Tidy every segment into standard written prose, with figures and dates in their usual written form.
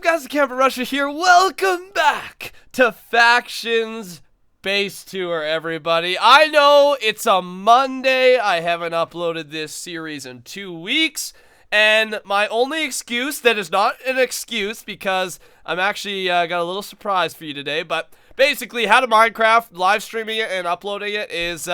guys? TheCampingRusher here. Welcome back to Factions Base Tour, everybody. I know it's a Monday. I haven't uploaded this series in 2 weeks. And my only excuse, that is not an excuse, because I'm actually got a little surprise for you today. But basically, how to Minecraft, live streaming it and uploading it is...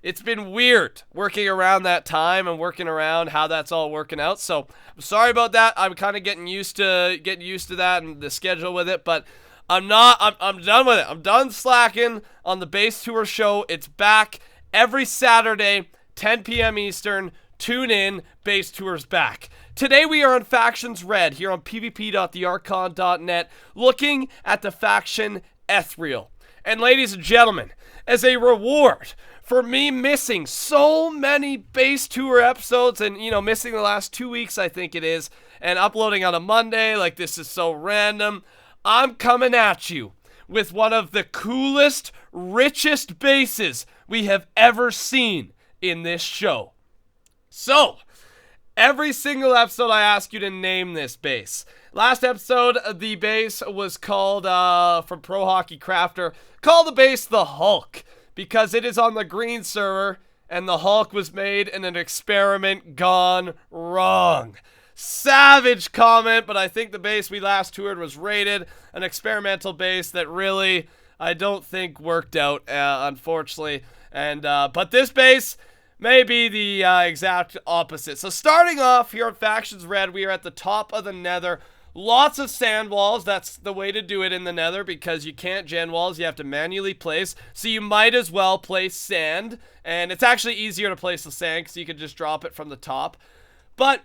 it's been weird working around that time and working around how that's all working out. So I'm sorry about that. I'm kind of getting used to that and the schedule with it, but I'm done with it. I'm done slacking on the Base Tour show. It's back every Saturday, 10 p.m. Eastern. Tune in, Base Tour's back. Today we are on Factions Red here on pvp.thearchon.net, looking at the faction Ethereal. And ladies and gentlemen, as a reward for me missing so many Base Tour episodes and, missing the last 2 weeks, I think it is, and uploading on a Monday, like this is so random, I'm coming at you with one of the coolest, richest bases we have ever seen in this show. So, every single episode I ask you to name this base. Last episode, the base was called, from Pro Hockey Crafter, call the base the Hulk, because it is on the green server, and the Hulk was made in an experiment gone wrong. Savage comment, but I think the base we last toured was rated an experimental base that really, I don't think worked out, unfortunately. And but this base may be the exact opposite. So starting off here on Factions Red, we are at the top of the Nether. Lots of sand walls. That's the way to do it in the Nether, because you can't gen walls. You have to manually place. So you might as well place sand. And it's actually easier to place the sand because you can just drop it from the top. But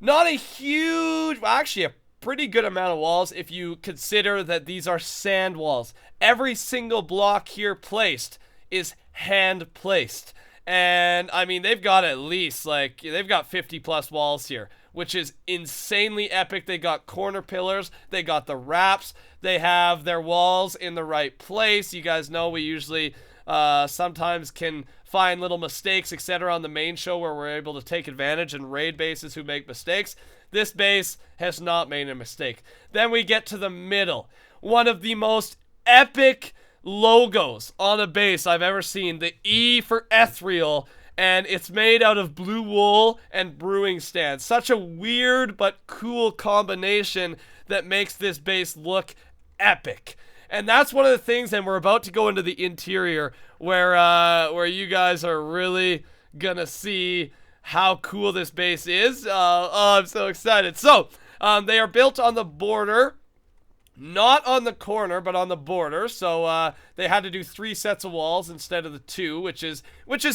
not a huge, well, actually a pretty good amount of walls if you consider that these are sand walls. Every single block here placed is hand placed. And, I mean, they've got at least, they've got 50 plus walls here, which is insanely epic. They got corner pillars. They got the wraps. They have their walls in the right place. You guys know we usually sometimes can find little mistakes, etc. on the main show where we're able to take advantage and raid bases who make mistakes. This base has not made a mistake. Then we get to the middle. One of the most epic logos on a base I've ever seen, the E for Ethereal, and it's made out of blue wool and brewing stands. Such a weird but cool combination that makes this base look epic. And that's one of the things, and we're about to go into the interior where you guys are really gonna see how cool this base is. I'm so excited. So they are built on the border. Not on the corner, but on the border. So they had to do 3 sets of walls instead of the 2, which is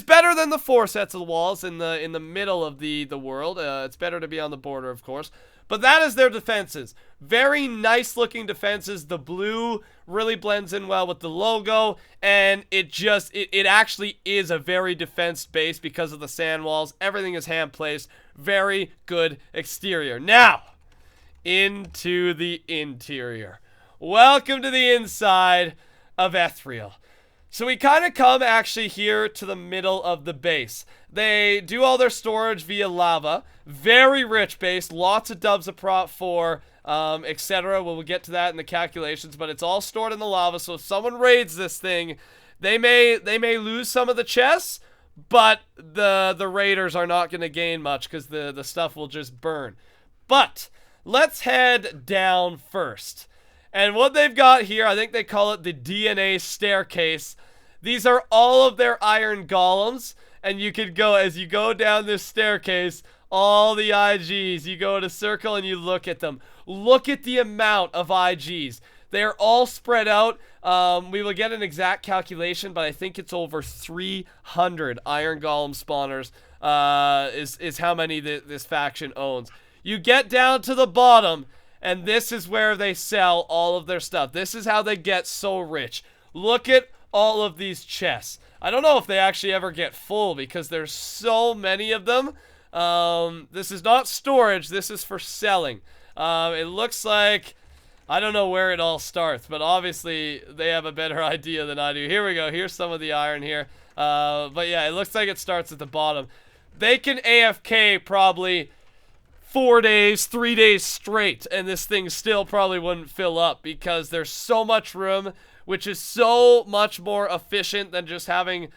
better than the 4 sets of walls in the middle of the world. It's better to be on the border, of course. But that is their defenses. Very nice looking defenses. The blue really blends in well with the logo, and it actually is a very defensed base because of the sand walls. Everything is hand placed. Very good exterior. Now, into the interior. Welcome to the inside of Ethereal. So we kind of come actually here to the middle of the base. They do all their storage via lava. Very rich base. Lots of dubs of prop 4, etc. We'll get to that in the calculations, but it's all stored in the lava. So if someone raids this thing, they may lose some of the chests, but the raiders are not going to gain much because the stuff will just burn. But let's head down first. And what they've got here, I think they call it the DNA staircase. These are all of their iron golems. And you could go, as you go down this staircase, all the IGs. You go in a circle and you look at them. Look at the amount of IGs. They are all spread out. We will get an exact calculation, but I think it's over 300 iron golem spawners is how many this faction owns. You get down to the bottom, and this is where they sell all of their stuff. This is how they get so rich. Look at all of these chests. I don't know if they actually ever get full because there's so many of them. This is not storage. This is for selling. It looks like, I don't know where it all starts, but obviously they have a better idea than I do. Here we go. Here's some of the iron here. But yeah, it looks like it starts at the bottom. They can AFK probably 4 days, 3 days straight, and this thing still probably wouldn't fill up because there's so much room, which is so much more efficient than just having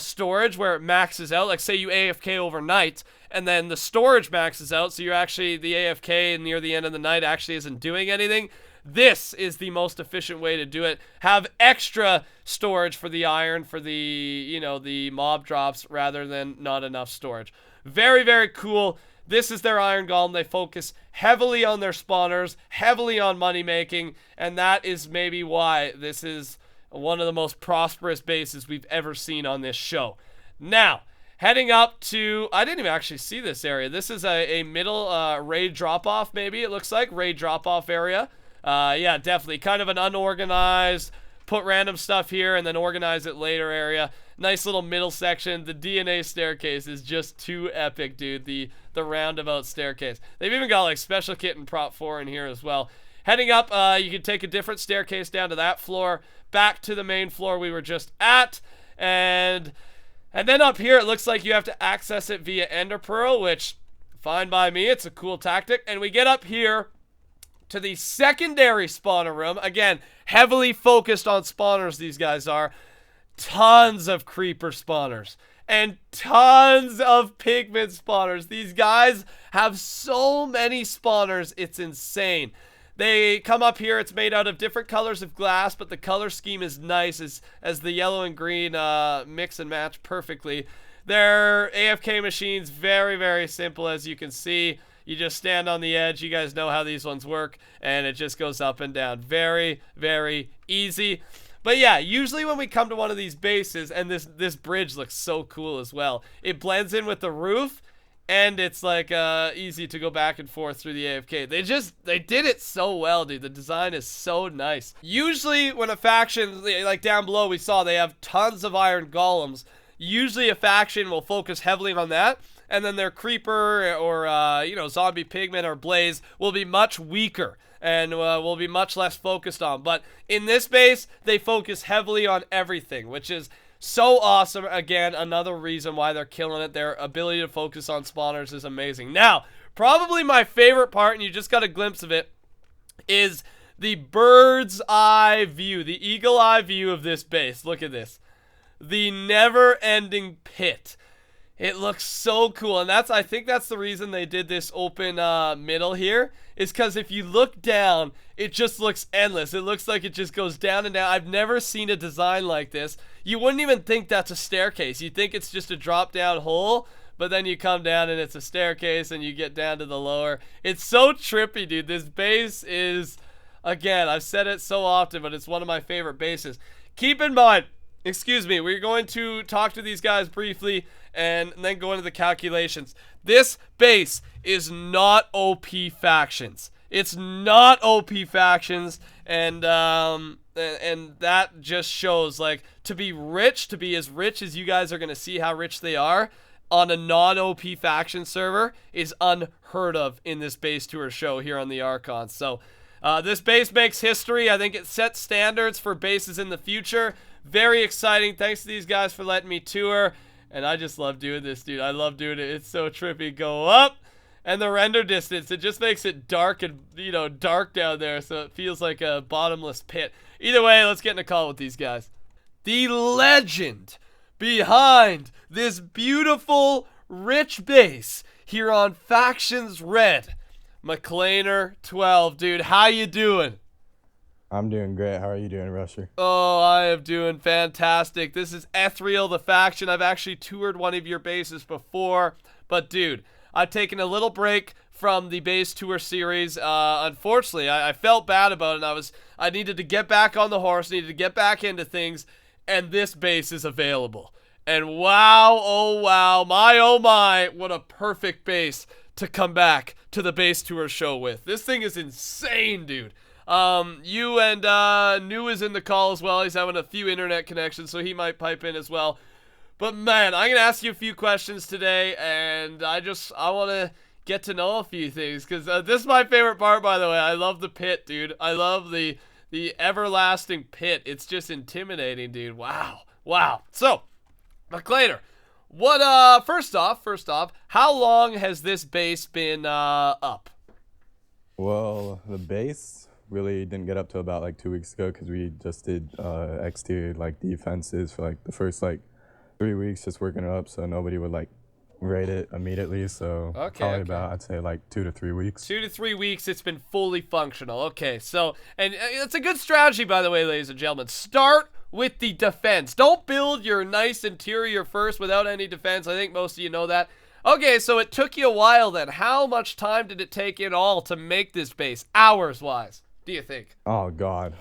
storage where it maxes out. Like say you AFK overnight and then the storage maxes out, so you're actually, the AFK near the end of the night actually isn't doing anything. This is the most efficient way to do it. Have extra storage for the iron, for the, you know, the mob drops, rather than not enough storage. Very, very cool. This is their Iron Golem. They focus heavily on their spawners, heavily on money making, and that is maybe why this is one of the most prosperous bases we've ever seen on this show. Now, heading up to, I didn't even actually see this area. This is a middle raid drop-off, maybe it looks like. Raid drop-off area. Yeah, definitely. Kind of an unorganized, put random stuff here and then organize it later area. Nice little middle section. The DNA staircase is just too epic, dude. The roundabout staircase. They've even got like special kit and prop 4 in here as well. Heading up, you can take a different staircase down to that floor, back to the main floor we were just at, and then up here it looks like you have to access it via Ender Pearl, which, fine by me, it's a cool tactic. And we get up here to the secondary spawner room. Again, heavily focused on spawners, these guys are. Tons of creeper spawners and tons of pigment spawners. These guys have so many spawners, it's insane. They come up here, it's made out of different colors of glass, but the color scheme is nice as the yellow and green mix and match perfectly. Their AFK machines, very, very simple, as you can see. You just stand on the edge. You guys know how these ones work, and it just goes up and down. Very, very easy. But yeah, usually when we come to one of these bases, and this bridge looks so cool as well. It blends in with the roof, and it's like easy to go back and forth through the AFK. They did it so well, dude. The design is so nice. Usually when a faction, like down below we saw, they have tons of iron golems. Usually a faction will focus heavily on that, and then their creeper or you know, zombie pigment or blaze will be much weaker and will be much less focused on. But in this base, they focus heavily on everything, which is so awesome. Again, another reason why they're killing it. Their ability to focus on spawners is amazing. Now, probably my favorite part, and you just got a glimpse of it, is the bird's eye view, the eagle eye view of this base. Look at this. The never-ending pit. It looks so cool, and I think that's the reason they did this open middle here, is because if you look down, it just looks endless. It looks like it just goes down and down. I've never seen a design like this. You wouldn't even think that's a staircase. You think it's just a drop-down hole, but then you come down and it's a staircase and you get down to the lower. It's so trippy, dude. This base is, again, I've said it so often, but it's one of my favorite bases. Keep in mind, excuse me, we're going to talk to these guys briefly and then go into the calculations. This base is not OP factions. It's not OP factions, and that just shows, like, to be rich, to be as rich as you guys are going to see how rich they are on a non-OP faction server is unheard of in this base tour show here on the Archon. So this base makes history. I think it sets standards for bases in the future. Very exciting. Thanks to these guys for letting me tour. And I just love doing this, dude. I love doing it. It's so trippy. Go up, and the render distance, it just makes it dark and, you know, dark down there, so it feels like a bottomless pit. Either way, let's get in a call with these guys. The legend behind this beautiful, rich base here on Factions Red, McClainer12. Dude, how you doing? I'm doing great. How are you doing, Rusher? Oh, I am doing fantastic. This is Ethereal, the faction. I've actually toured one of your bases before. But, dude, I've taken a little break from the base tour series. Unfortunately, I felt bad about it. I needed to get back on the horse, needed to get back into things, and this base is available. And wow, oh my, what a perfect base to come back to the base tour show with. This thing is insane, dude. You and New is in the call as well. He's having a few internet connections, so he might pipe in as well. But man, I'm gonna ask you a few questions today, and I want to get to know a few things, because this is my favorite part, by the way. I love the pit, dude. I love the everlasting pit. It's just intimidating, dude. Wow. So, McClainer, What first off, how long has this base been up? Well, the base really didn't get up to about like 2 weeks ago because we just did exterior like defenses for like the first like 3 weeks, just working it up so nobody would like raid it immediately. So probably about I'd say like 2 to 3 weeks. 2 to 3 weeks, it's been fully functional. Okay, so, and it's a good strategy, by the way, ladies and gentlemen. Start with the defense. Don't build your nice interior first without any defense. I think most of you know that. Okay, so it took you a while then. How much time did it take in all to make this base, hours-wise, do you think? Oh God,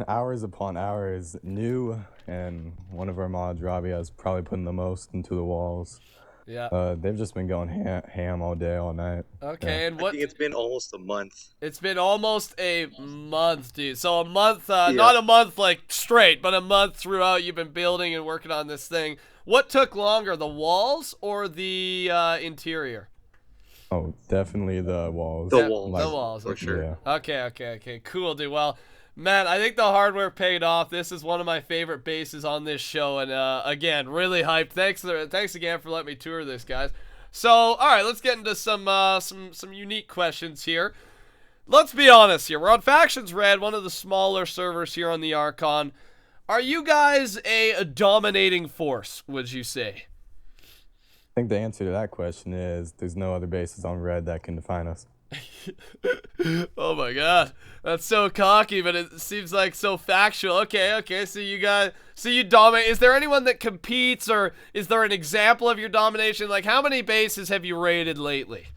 hours upon hours. New and one of our mods, Robbie, has probably putting the most into the walls. Yeah. They've just been going ham all day, all night. Okay, yeah. and what? I think it's been almost a month. It's been almost a month, dude. So a month, not a month like straight, but a month throughout you've been building and working on this thing. What took longer, the walls or the interior? Oh, definitely the walls. The walls. The walls, for sure. Yeah. Okay. Cool, dude. Well, man, I think the hard work paid off. This is one of my favorite bases on this show, and again, really hyped. Thanks again for letting me tour this, guys. So, all right, let's get into some unique questions here. Let's be honest here. We're on Factions Red, one of the smaller servers here on the Archon. Are you guys a dominating force, would you say? I think the answer to that question is there's no other bases on Red that can define us. Oh my god, that's so cocky, but it seems like so factual. Okay, so you dominate. Is there anyone that competes, or is there an example of your domination? Like, how many bases have you raided lately?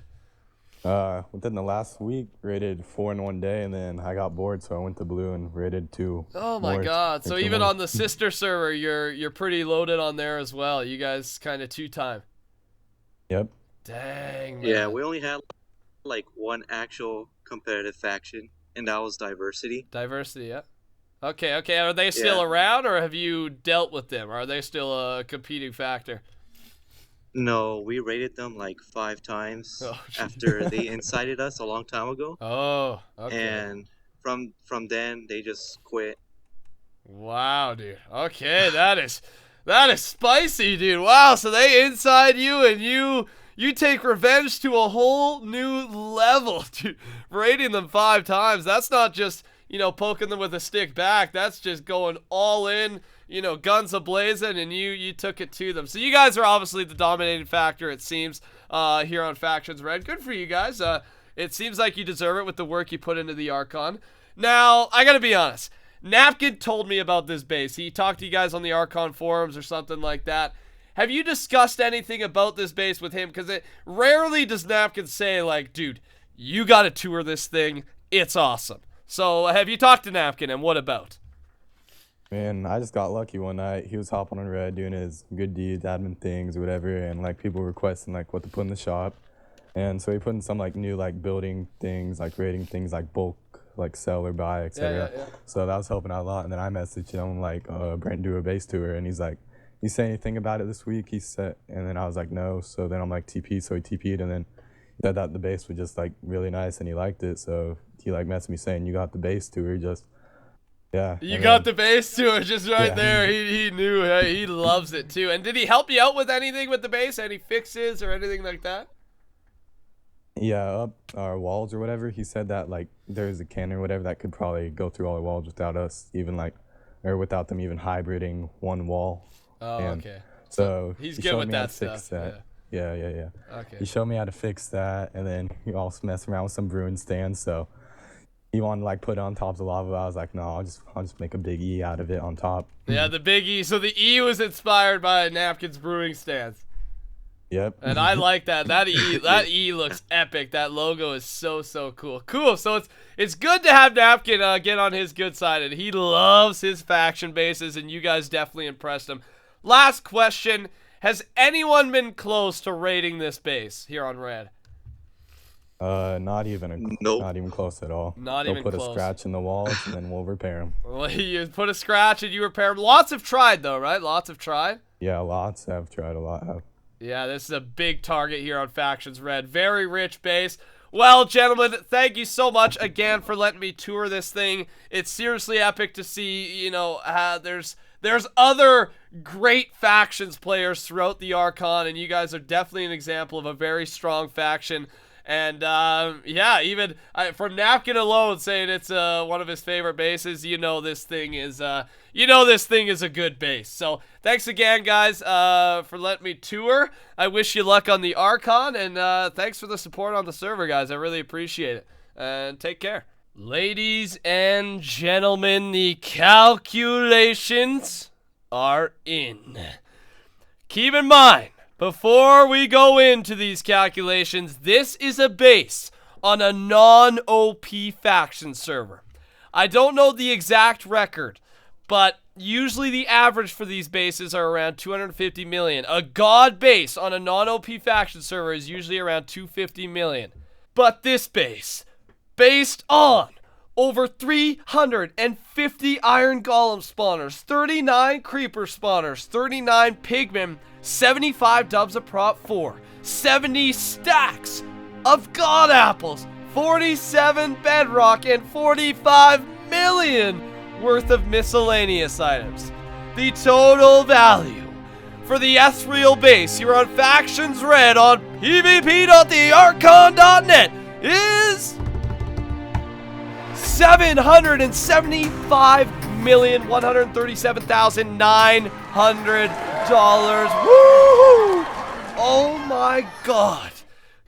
Within the last week, raided 4 in one day, and then I got bored, so I went to blue and raided 2. Oh my god, so even on the sister server, you're pretty loaded on there as well. You guys kind of two-time. Yep. Dang, man. Yeah, we only had like one actual competitive faction, and that was diversity. Diversity, yeah. Okay. Are they still around, or have you dealt with them? Are they still a competing factor? No, we raided them like 5 times after they incited us a long time ago. Oh, okay. And from then, they just quit. Wow, dude. Okay, that is spicy, dude. Wow, so they inside you, and you take revenge to a whole new level, dude. Raiding them 5 times. That's not just, poking them with a stick back. That's just going all in, guns a-blazing, and you took it to them. So you guys are obviously the dominating factor, it seems, here on Factions Red. Good for you guys. It seems like you deserve it with the work you put into the Archon. Now, I gotta be honest. Napkin told me about this base. He talked to you guys on the Archon forums or something like that. Have you discussed anything about this base with him? Because it rarely does Napkin say, like, dude, you got to tour this thing. It's awesome. So have you talked to Napkin, and what about? Man, I just got lucky one night. He was hopping on Red doing his good deeds, admin things, or whatever, and like people requesting like what to put in the shop. And so he put in some like new like building things, like rating things like bulk, like sell or buy, etc. Yeah. So that was helping out a lot. And then I messaged him like, Brent, do a base tour, and he's like, you say anything about it this week? He said, and then I was like, no. So then I'm like, TP. So he TP'd, and then he said that the base was just like really nice and he liked it. So he like messaged me saying, you got the base tour, just yeah. You got the base tour just right there. He knew. He loves it too. And did he help you out with anything with the base? Any fixes or anything like that? Yeah, up our walls or whatever. He said that like there's a cannon or whatever that could probably go through all the walls without us even like, or without them even hybriding one wall. Oh, and okay. So he's good with that stuff. Yeah. Okay. He showed me how to fix that, and then he also messed around with some brewing stands. So he wanted to like put it on top of the lava. I was like, no, I'll just make a big E out of it on top. Yeah, the big E. So the E was inspired by Napkin's brewing stands. Yep. And I like that. That E looks epic. That logo is so cool. Cool. So it's good to have Napkin get on his good side, and he loves his faction bases, and you guys definitely impressed him. Last question: has anyone been close to raiding this base here on Red? Not even close at all. They'll put a scratch in the walls, and then we'll repair them. Well, you put a scratch and you repair them. Lots have tried though, right? Lots have tried. Yeah, lots have tried. A lot have. Yeah, this is a big target here on Factions Red. Very rich base. Well, gentlemen, thank you so much again for letting me tour this thing. It's seriously epic to see, there's other great factions players throughout the Archon, and you guys are definitely an example of a very strong faction. And yeah, even from Napkin alone saying it's one of his favorite bases, this thing is a good base. So thanks again, guys, for letting me tour. I wish you luck on the Archon, and thanks for the support on the server, guys. I really appreciate it. And take care. Ladies and gentlemen, the calculations are in. Keep in mind, before we go into these calculations, this is a base on a non-OP faction server. I don't know the exact record, but usually the average for these bases are around 250 million. A god base on a non-OP faction server is usually around 250 million. But this base, based on over 350 Iron Golem spawners, 39 Creeper spawners, 39 Pigmen, 75 dubs of Prop 4, 70 stacks of God Apples, 47 Bedrock, and 45 million worth of miscellaneous items. The total value for the Ethereal base here on Factions Red on pvp.thearchon.net is $775,137,900. Woo! Oh my god.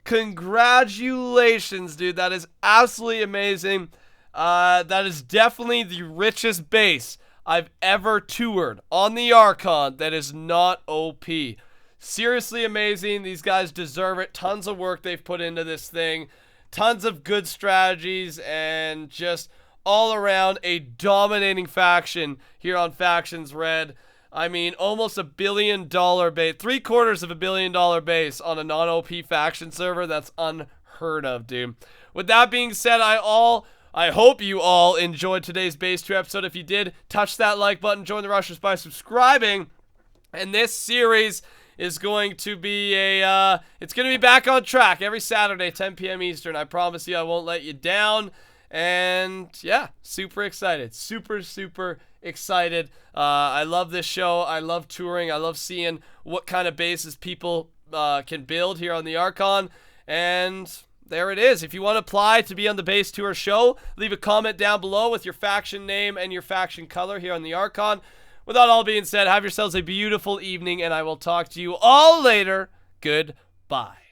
Congratulations, dude. That is absolutely amazing. That is definitely the richest base I've ever toured on the Archon that is not OP. Seriously amazing. These guys deserve it. Tons of work they've put into this thing. Tons of good strategies, and just all around a dominating faction here on Factions Red. I mean, almost $1 billion base, $750 million base on a non-OP faction server. That's unheard of, dude. With that being said, I hope you all enjoyed today's Base 2 episode. If you did, touch that like button, join the Rushers by subscribing. And this series is going to be it's going to be back on track every Saturday, 10 p.m. Eastern. I promise you I won't let you down. And yeah, super excited. Super excited. I love this show. I love touring. I love seeing what kind of bases people can build here on the Archon. And there it is. If you want to apply to be on the Base Tour show, leave a comment down below with your faction name and your faction color here on the Archon. With that all being said, have yourselves a beautiful evening, and I will talk to you all later. Goodbye.